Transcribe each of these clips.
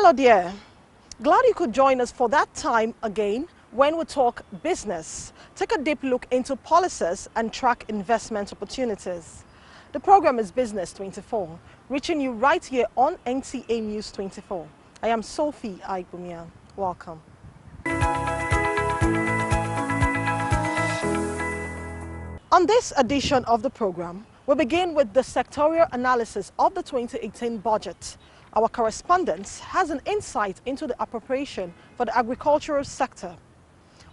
Hello dear, glad you could join us for that time again when we talk business, take a deep look into policies and track investment opportunities. The program is Business24, reaching you right here on NTA News 24. I am Sophie Aibumia. Welcome. On this edition of the program, we begin with the sectorial analysis of the 2018 budget. Our correspondent has an insight into the appropriation for the agricultural sector.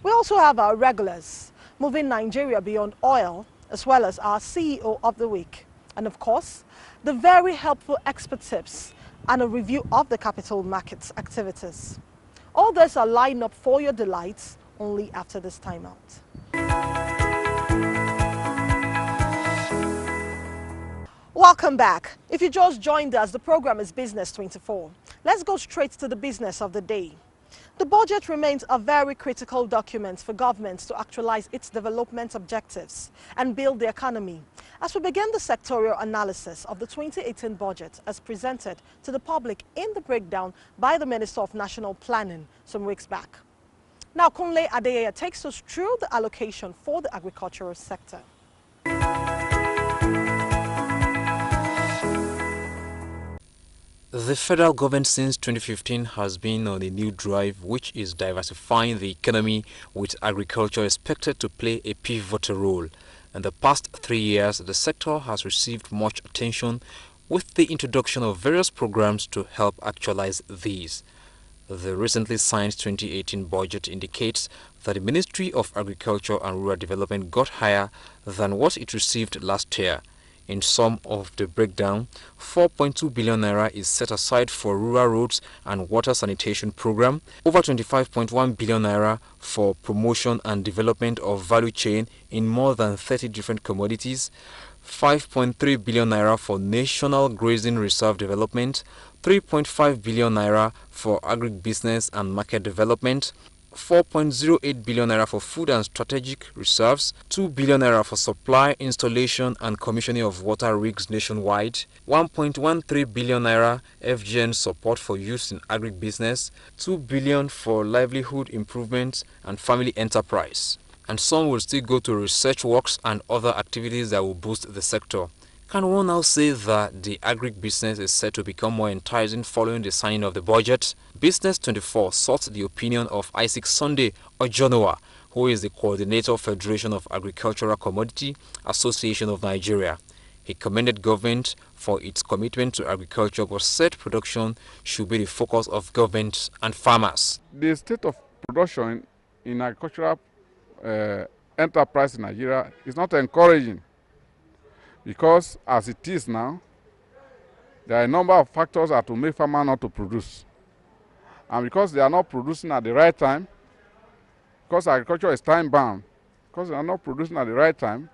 We also have our regulars, moving Nigeria beyond oil, as well as our CEO of the week. And of course, the very helpful expert tips and a review of the capital markets activities. All these are lined up for your delights only after this time out. Welcome back. If you just joined us, the program is Business24. Let's go straight to the business of the day. The budget remains a very critical document for governments to actualize its development objectives and build the economy. As we begin the sectorial analysis of the 2018 budget as presented to the public in the breakdown by the Minister of National Planning some weeks back. Now, Kunle Adeyeye takes us through the allocation for the agricultural sector. The federal government since 2015 has been on a new drive which is diversifying the economy, with agriculture expected to play a pivotal role. In the past 3 years, the sector has received much attention with the introduction of various programs to help actualize these. The recently signed 2018 budget indicates that the Ministry of Agriculture and Rural Development got higher than what it received last year. In some of the breakdown, 4.2 billion naira is set aside for rural roads and water sanitation program, over 25.1 billion naira for promotion and development of value chain in more than 30 different commodities, 5.3 billion naira for national grazing reserve development, 3.5 billion naira for agribusiness and market development, 4.08 billion naira for food and strategic reserves, 2 billion naira for supply, installation and commissioning of water rigs nationwide, 1.13 billion naira FGN support for youth in agribusiness, 2 billion for livelihood improvement and family enterprise. And some will still go to research works and other activities that will boost the sector. Can one now say that the agribusiness is set to become more enticing following the signing of the budget? Business24 sought the opinion of Isaac Sunday Ojonowa, who is the coordinator of Federation of Agricultural Commodity Association of Nigeria. He commended government for its commitment to agriculture, but said production should be the focus of government and farmers. The state of production in agricultural enterprise in Nigeria is not encouraging, because as it is now, there are a number of factors that will make farmers not to produce. And because they are not producing at the right time, because agriculture is time-bound, because they are not producing at the right time,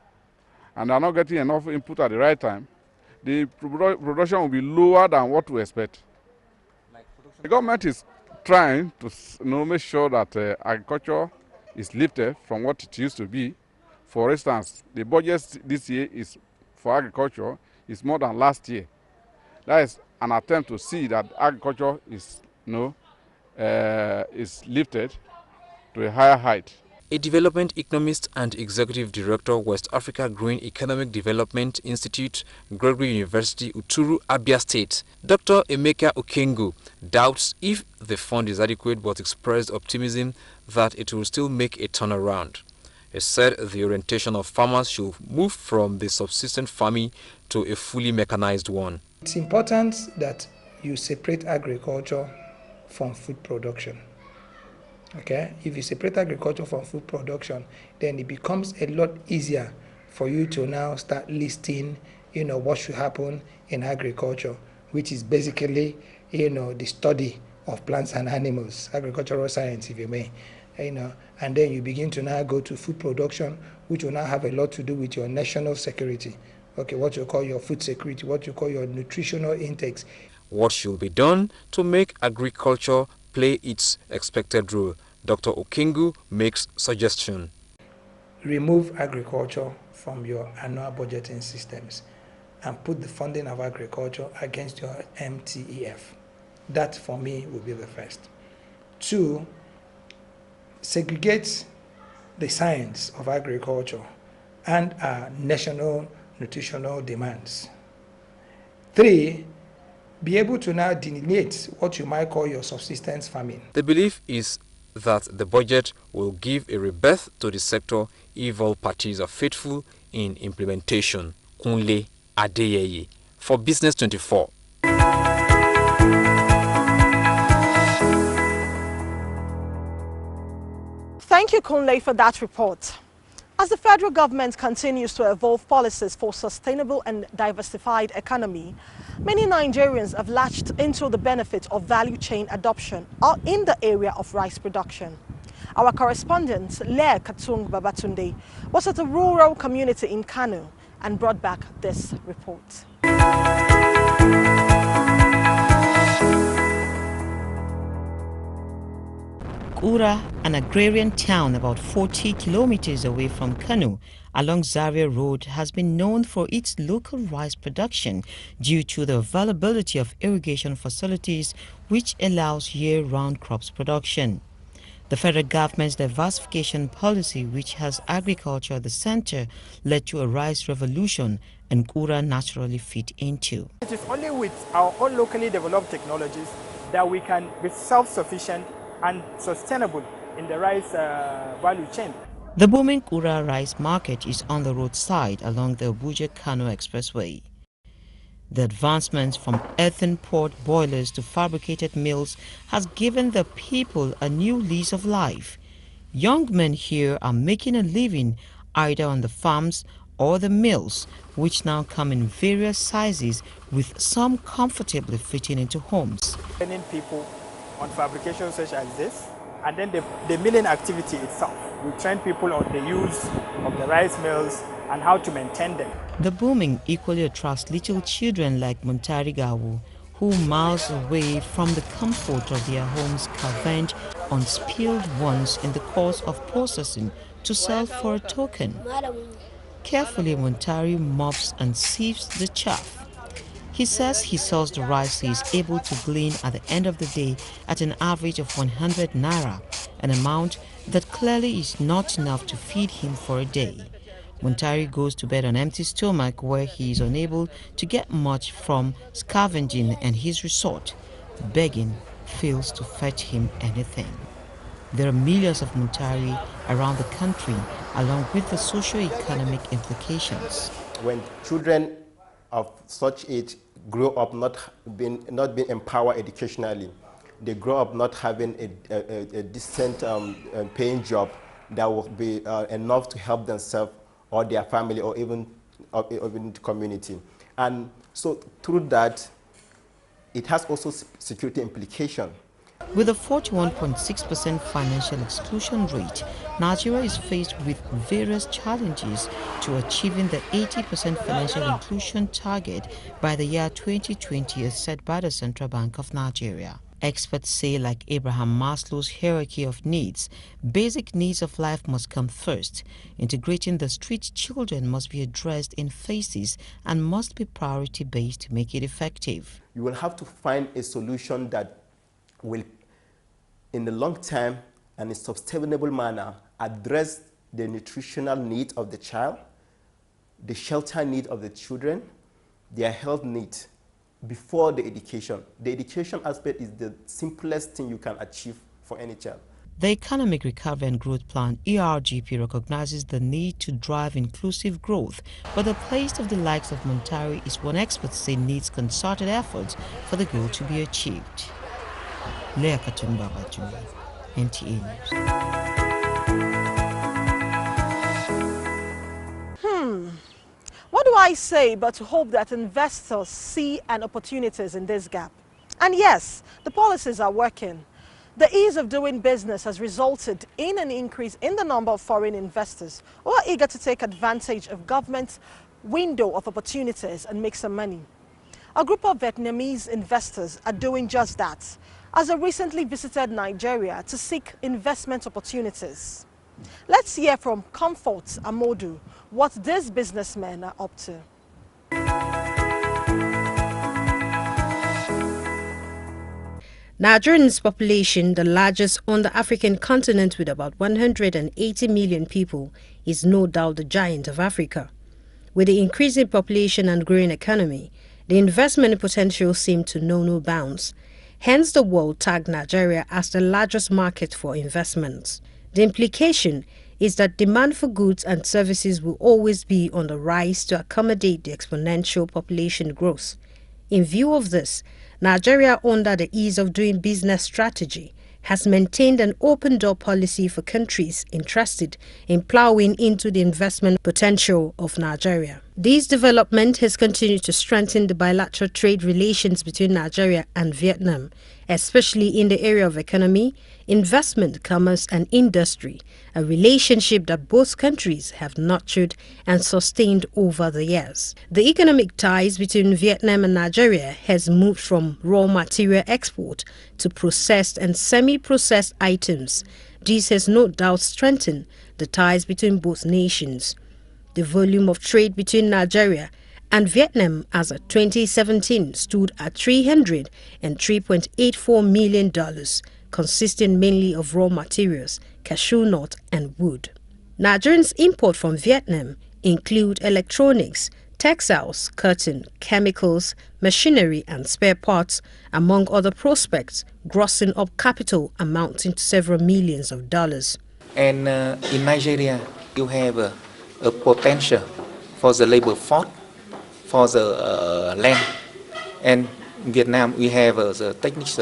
and they are not getting enough input at the right time, the production will be lower than what we expect. The government is trying to make sure that agriculture is lifted from what it used to be. For instance, the budget this year is for agriculture is more than last year. That is an attempt to see that agriculture is, is lifted to a higher height. A development economist and executive director, West Africa Green Economic Development Institute, Gregory University, Uturu, Abia State, Dr. Emeka Okengu, doubts if the fund is adequate, but expressed optimism that it will still make a turnaround. He said the orientation of farmers should move from the subsistence farming to a fully mechanized one. It's important that you separate agriculture from food production. Okay? If you separate agriculture from food production, then it becomes a lot easier for you to now start listing, what should happen in agriculture, which is basically, the study of plants and animals, agricultural science, if you may. And then you begin to now go to food production, which will now have a lot to do with your national security. Okay, what you call your food security, what you call your nutritional intakes. What should be done to make agriculture play its expected role? Dr. Okengu makes suggestion. Remove agriculture from your annual budgeting systems and put the funding of agriculture against your MTEF. That for me will be the first. Two, segregate the science of agriculture and our national nutritional demands. Three, be able to now delineate what you might call your subsistence farming. The belief is that the budget will give a rebirth to the sector if all parties are faithful in implementation. Kunle Adeyeye for Business 24. Thank you, Kunle, for that report. As the federal government continues to evolve policies for sustainable and diversified economy, many Nigerians have latched into the benefit of value chain adoption in the area of rice production. Our correspondent, Lea Katung Babatunde, was at a rural community in Kano and brought back this report. Kura, an agrarian town about 40 kilometers away from Kano, along Zaria Road, has been known for its local rice production due to the availability of irrigation facilities which allows year-round crops production. The federal government's diversification policy, which has agriculture at the center, led to a rice revolution, and Kura naturally fit into. It is only with our own locally developed technologies that we can be self-sufficient and sustainable in the rice value chain. The booming Kura rice market is on the roadside along the Abuja-Kano Expressway. The advancements from earthen pot boilers to fabricated mills has given the people a new lease of life. Young men here are making a living either on the farms or the mills, which now come in various sizes, with some comfortably fitting into homes. Training people on fabrication such as this, and then the milling activity itself. We train people on the use of the rice mills and how to maintain them. The booming equally attracts little children like Muntari Gawu, who miles away from the comfort of their homes scavenge on spilled ones in the course of processing to sell for a token. Carefully, Muntari mops and sieves the chaff. He says he sells the rice he is able to glean at the end of the day at an average of 100 naira, an amount that clearly is not enough to feed him for a day. Muntari goes to bed on empty stomach, where he is unable to get much from scavenging, and his resort, begging, fails to fetch him anything. There are millions of Muntari around the country, along with the socio-economic implications. When children of such age grow up not being empowered educationally, they grow up not having a decent paying job that will be enough to help themselves or their family or even the community. And so through that, it has also security implication. With a 41.6% financial exclusion rate, Nigeria is faced with various challenges to achieving the 80% financial inclusion target by the year 2020 as set by the Central Bank of Nigeria. Experts say, like Abraham Maslow's hierarchy of needs, basic needs of life must come first. Integrating the street children must be addressed in phases and must be priority-based to make it effective. You will have to find a solution that will, in the long term and in a sustainable manner, address the nutritional need of the child, the shelter need of the children, their health needs, before the education. The education aspect is the simplest thing you can achieve for any child. The Economic Recovery and Growth Plan, ERGP, recognizes the need to drive inclusive growth, but the place of the likes of Muntari is one experts say needs concerted efforts for the goal to be achieved. Lea Katumba Bajuni, NTA News. What do I say but to hope that investors see an opportunities in this gap? And yes, the policies are working. The ease of doing business has resulted in an increase in the number of foreign investors who are eager to take advantage of government's window of opportunities and make some money. A group of Vietnamese investors are doing just that, as they recently visited Nigeria to seek investment opportunities. Let's hear from Comfort Amodu what these businessmen are up to. Nigeria's population, the largest on the African continent with about 180 million people, is no doubt the giant of Africa. With the increasing population and growing economy, the investment potential seemed to know no bounds. Hence, the world tagged Nigeria as the largest market for investments. The implication is that demand for goods and services will always be on the rise to accommodate the exponential population growth. In view of this, Nigeria, under the ease of doing business strategy, has maintained an open-door policy for countries interested in plowing into the investment potential of Nigeria. This development has continued to strengthen the bilateral trade relations between Nigeria and Vietnam, especially in the area of economy, investment, commerce and industry, a relationship that both countries have nurtured and sustained over the years. The economic ties between Vietnam and Nigeria has moved from raw material export to processed and semi-processed items. This has no doubt strengthened the ties between both nations. The volume of trade between Nigeria and Vietnam as of 2017 stood at $303.84 million, consisting mainly of raw materials, cashew nut and wood. Nigerians' import from Vietnam include electronics, textiles, cotton, chemicals, machinery and spare parts, among other prospects, grossing up capital amounting to several millions of dollars. And in Nigeria, you have a potential for the labor force, for the land, and in Vietnam we have the techniques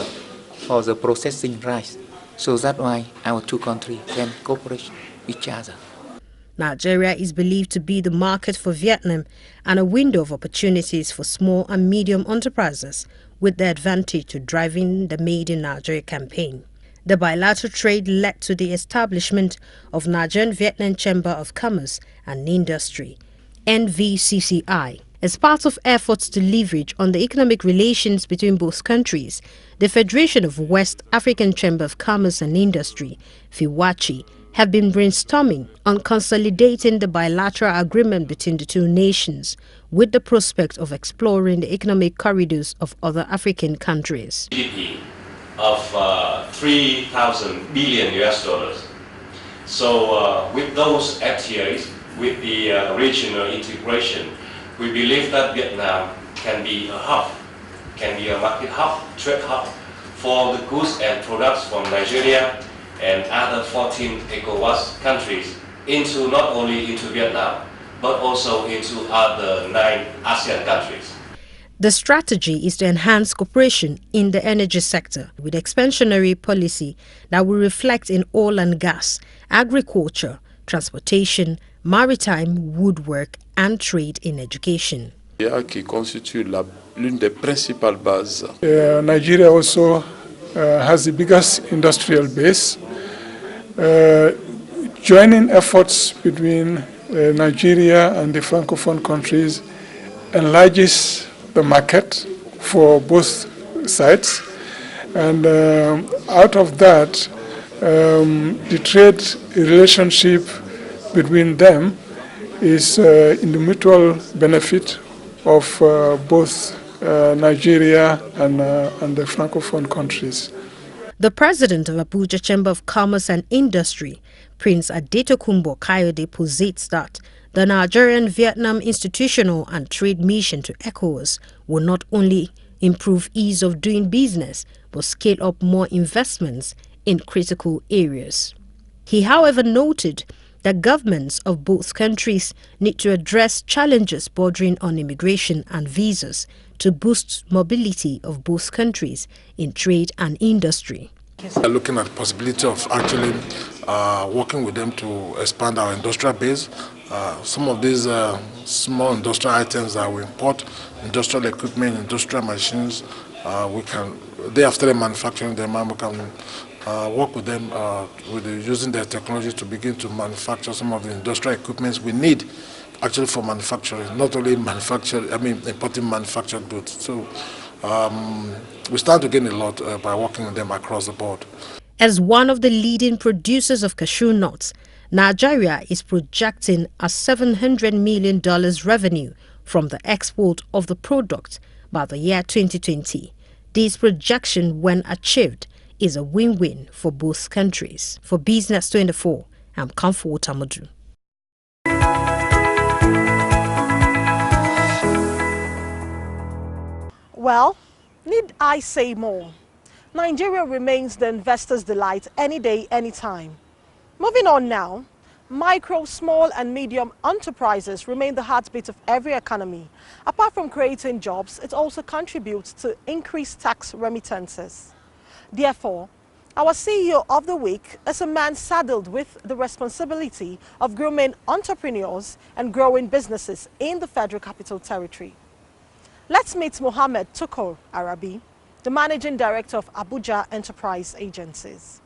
for the processing rice. So that's why our two countries can cooperate with each other. Nigeria is believed to be the market for Vietnam and a window of opportunities for small and medium enterprises, with the advantage to driving the Made in Nigeria campaign. The bilateral trade led to the establishment of Nigerian-Vietnam Chamber of Commerce and Industry, NVCCI. As part of efforts to leverage on the economic relations between both countries, the Federation of West African Chamber of Commerce and Industry, FIWACI, have been brainstorming on consolidating the bilateral agreement between the two nations, with the prospect of exploring the economic corridors of other African countries. GDP of 3,000 billion US dollars. So with those FTAs, with the regional integration, we believe that Vietnam can be a hub, can be a market hub, trade hub for the goods and products from Nigeria and other 14 ECOWAS countries into not only into Vietnam, but also into other 9 ASEAN countries. The strategy is to enhance cooperation in the energy sector with expansionary policy that will reflect in oil and gas, agriculture, transportation, maritime, woodwork and trade in education. Qui constitue l'une des principales bases. Nigeria also has the biggest industrial base. Joining efforts between Nigeria and the Francophone countries enlarges the market for both sides, and out of that, the trade relationship between them is in the mutual benefit of both Nigeria and the Francophone countries. The president of Abuja Chamber of Commerce and Industry, Prince Adetokunbo Kayode, posits that the Nigerian-Vietnam institutional and trade mission to ECOWAS will not only improve ease of doing business, but scale up more investments in critical areas. He, however, noted that governments of both countries need to address challenges bordering on immigration and visas to boost mobility of both countries in trade and industry. We are looking at the possibility of actually working with them to expand our industrial base. Some of these small industrial items that we import, industrial equipment, industrial machines, they have started manufacturing them, and we can work with them using their technology to begin to manufacture some of the industrial equipments we need actually for manufacturing, not only importing manufactured goods. So we stand to gain a lot by working with them across the board. As one of the leading producers of cashew nuts, Nigeria is projecting a $700 million revenue from the export of the product by the year 2020. This projection, when achieved, is a win-win for both countries. For Business24, I'm Comfort Amadu. Well, need I say more? Nigeria remains the investor's delight any day, anytime. Moving on now, micro, small and medium enterprises remain the heartbeat of every economy. Apart from creating jobs, it also contributes to increased tax remittances. Therefore, our CEO of the week is a man saddled with the responsibility of grooming entrepreneurs and growing businesses in the Federal Capital Territory. Let's meet Mohammed Tukur Arabi, the Managing Director of Abuja Enterprise Agencies.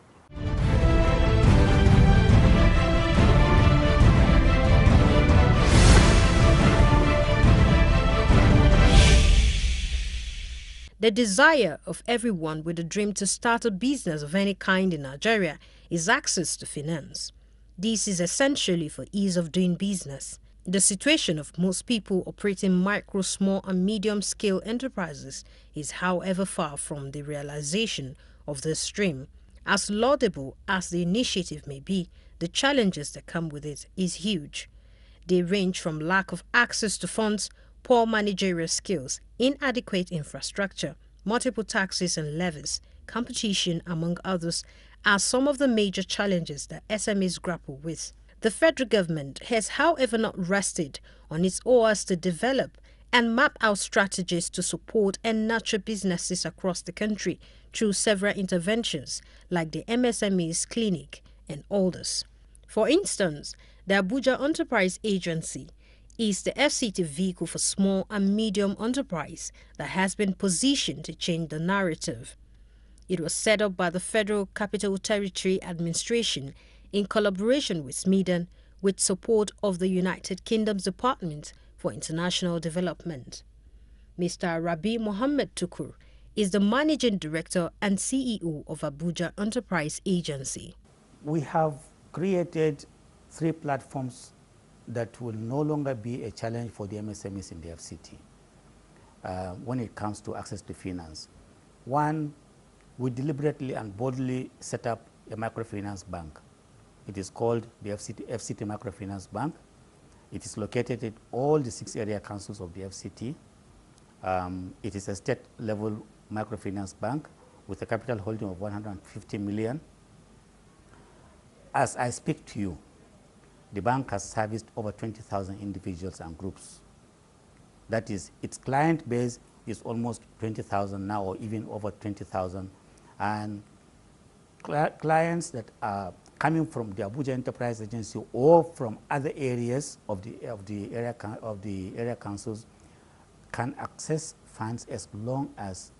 The desire of everyone with a dream to start a business of any kind in Nigeria is access to finance. This is essentially for ease of doing business. The situation of most people operating micro, small and medium-scale enterprises is, however, far from the realization of this dream. As laudable as the initiative may be, the challenges that come with it is huge. They range from lack of access to funds, poor managerial skills, inadequate infrastructure, multiple taxes and levies, competition, among others, are some of the major challenges that SMEs grapple with. The federal government has, however, not rested on its oars to develop and map out strategies to support and nurture businesses across the country through several interventions like the MSMEs Clinic and others. For instance, the Abuja Enterprise Agency is the FCT vehicle for small and medium enterprise that has been positioned to change the narrative. It was set up by the Federal Capital Territory Administration in collaboration with SMEDAN with support of the United Kingdom's Department for International Development. Mr. Rabi Mohammed Tukur is the Managing Director and CEO of Abuja Enterprise Agency. We have created 3 platforms that will no longer be a challenge for the MSMEs in the FCT when it comes to access to finance. One, we deliberately and boldly set up a microfinance bank. It is called the FCT Microfinance Bank. It is located at all the 6 area councils of the FCT. It is a state-level microfinance bank with a capital holding of 150 million. As I speak to you, the bank has serviced over 20,000 individuals and groups. That is, its client base is almost 20,000 now, or even over 20,000. And clients that are coming from the Abuja Enterprise Agency or from other areas of the area councils can access funds as long as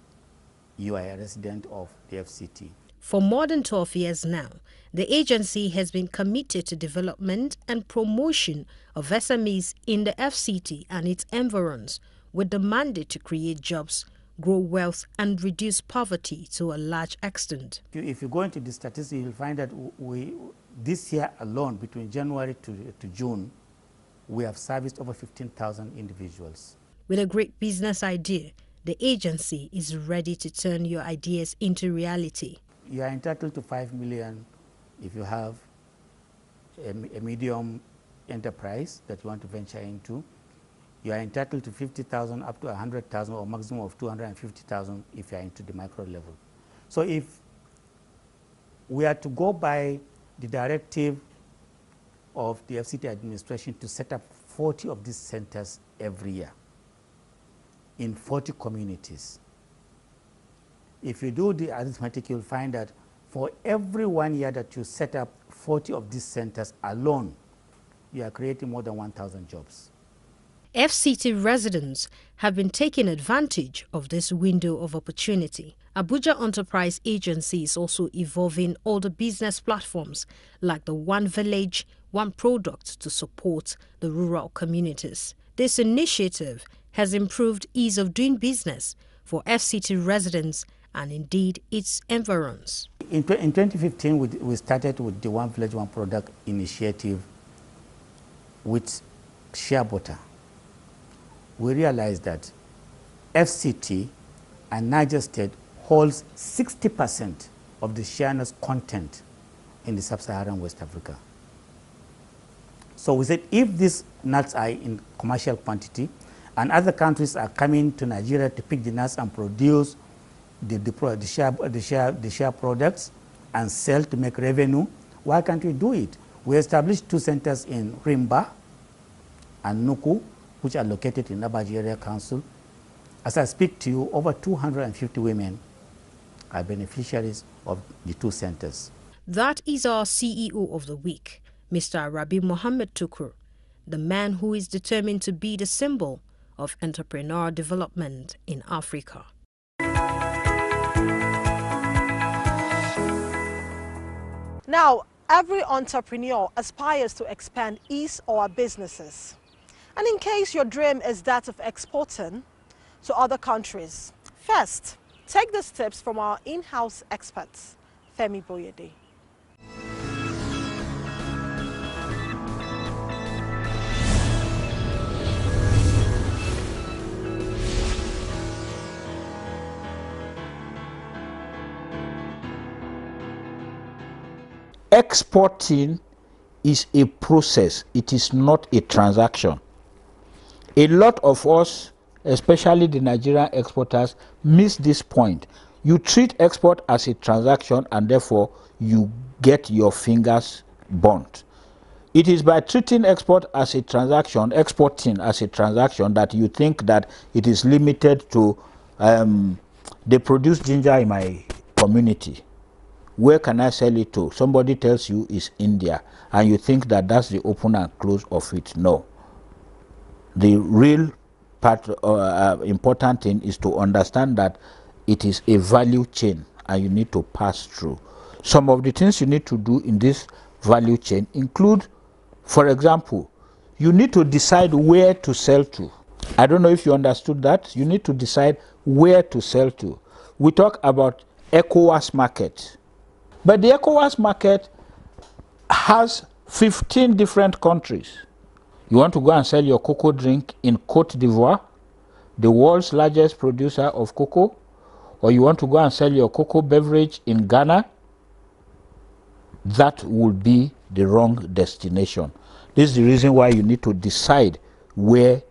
you are a resident of the FCT. For more than 12 years now, the agency has been committed to development and promotion of SMEs in the FCT and its environs, with the mandate to create jobs, grow wealth and reduce poverty to a large extent. If you go into the statistics, you'll find that this year alone, between January to June, we have serviced over 15,000 individuals. With a great business idea, the agency is ready to turn your ideas into reality. You are entitled to 5 million if you have a medium enterprise that you want to venture into. You are entitled to 50,000 up to 100,000 or maximum of 250,000 if you are into the micro level. So if we are to go by the directive of the FCT administration to set up 40 of these centers every year in 40 communities, if you do the arithmetic, you'll find that for every 1 year that you set up 40 of these centers alone, you are creating more than 1,000 jobs. FCT residents have been taking advantage of this window of opportunity. Abuja Enterprise Agency is also evolving all the business platforms like the One Village, One Product to support the rural communities. This initiative has improved ease of doing business for FCT residents and indeed its environs. In 2015, we started with the One Village, One Product initiative with shea butter. We realized that FCT and Niger State holds 60% of the shea nuts content in the sub-Saharan West Africa. So we said if these nuts are in commercial quantity and other countries are coming to Nigeria to pick the nuts and produce the shea products and sell to make revenue, why can't we do it? We established 2 centers in Rimba and Nuku, which are located in Abaji Area Council. As I speak to you, over 250 women are beneficiaries of the 2 centers. That is our CEO of the week, Mr. Rabi Mohammed Tukur, the man who is determined to be the symbol of entrepreneur development in Africa. Now, every entrepreneur aspires to expand his or her businesses. And in case your dream is that of exporting to other countries, first, take the steps from our in-house experts, Femi Boyede. Exporting is a process, it is not a transaction. A lot of us, especially the Nigerian exporters, miss this point. You treat export as a transaction and therefore you get your fingers burnt. It is by treating export as a transaction, exporting as a transaction, that you think that it is limited to they produce ginger in my community. Where can I sell it to? Somebody tells you it's India, and you think that that's the open and close of it. No. The real part, important thing is to understand that it is a value chain, and you need to pass through. Some of the things you need to do in this value chain include, for example, you need to decide where to sell to. I don't know if you understood that. You need to decide where to sell to. We talk about ECOWAS market. But the ECOWAS market has 15 different countries. You want to go and sell your cocoa drink in Côte d'Ivoire, the world's largest producer of cocoa, or you want to go and sell your cocoa beverage in Ghana, that would be the wrong destination. This is the reason why you need to decide where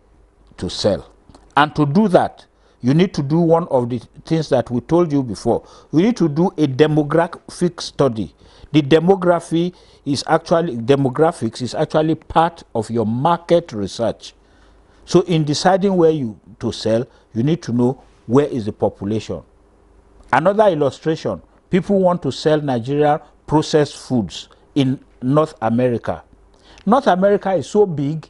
to sell. And to do that, you need to do one of the things that we told you before. You need to do a demographic study. The demographics is actually part of your market research. So in deciding where to sell, you need to know where is the population. Another illustration, people want to sell Nigerian processed foods in North America. North America is so big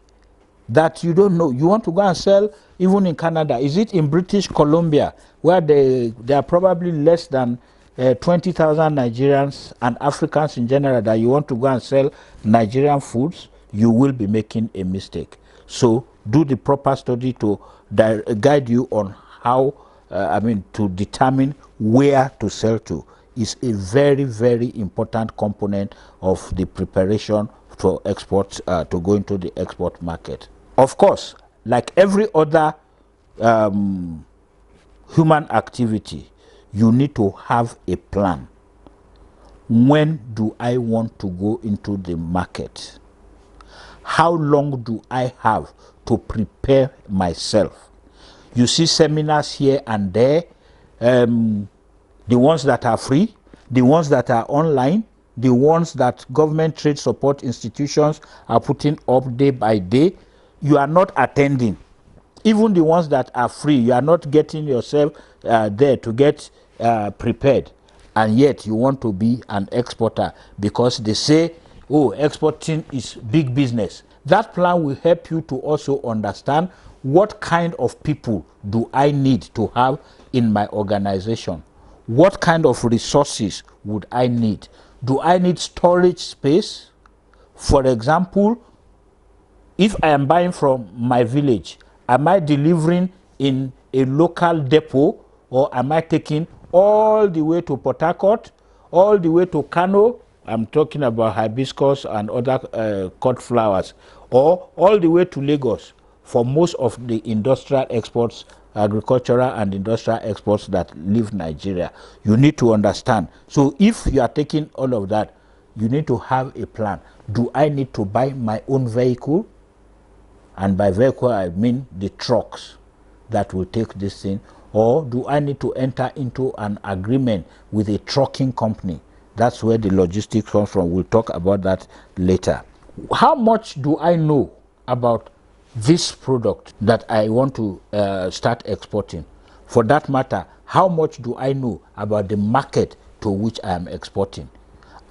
that you don't know. You want to go and sell even in Canada. Is it in British Columbia, where there are probably less than 20,000 Nigerians and Africans in general, that you want to go and sell Nigerian foods? You will be making a mistake. So do the proper study to guide you on how, to determine where to sell to. Is a very, very important component of the preparation for exports, to go into the export market. Of course, like every other human activity, you need to have a plan. When do I want to go into the market? How long do I have to prepare myself? You see seminars here and there, the ones that are free, the ones that are online, the ones that government trade support institutions are putting up day by day. You are not attending. Even the ones that are free, you are not getting yourself there to get prepared. And yet you want to be an exporter because they say, oh, exporting is big business. That plan will help you to also understand what kind of people do I need to have in my organization. What kind of resources would I need? Do I need storage space? For example, if I am buying from my village, am I delivering in a local depot, or am I taking all the way to Port Harcourt, all the way to Kano? I'm talking about hibiscus and other cut flowers, or all the way to Lagos. For most of the industrial exports agricultural and industrial exports that leave Nigeria. You need to understand. So if you are taking all of that, you need to have a plan. Do I need to buy my own vehicle? And by vehicle, I mean the trucks that will take this thing. Or do I need to enter into an agreement with a trucking company? That's where the logistics comes from. We'll talk about that later. How much do I know about this product that I want to start exporting? For that matter, how much do I know about the market to which I am exporting?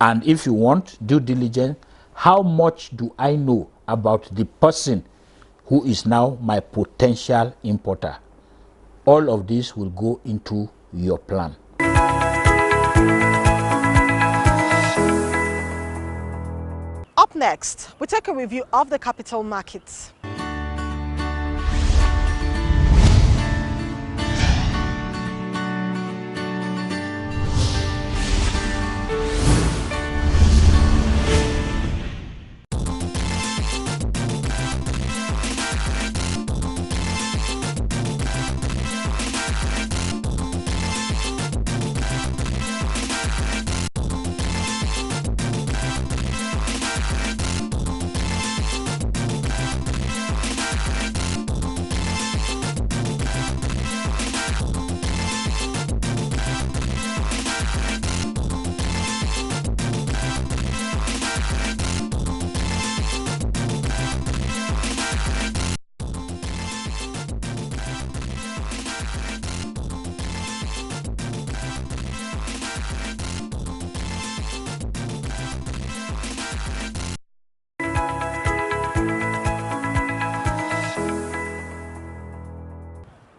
And if you want due diligence, how much do I know about the person who is now my potential importer? All of this will go into your plan. Up next, we take a review of the capital markets.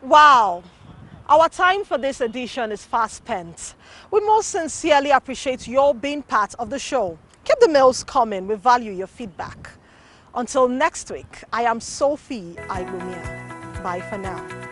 Wow! Our time for this edition is fast spent. We most sincerely appreciate your being part of the show. Keep the mails coming. We value your feedback. Until next week, I am Sophie Aigumia. Bye for now.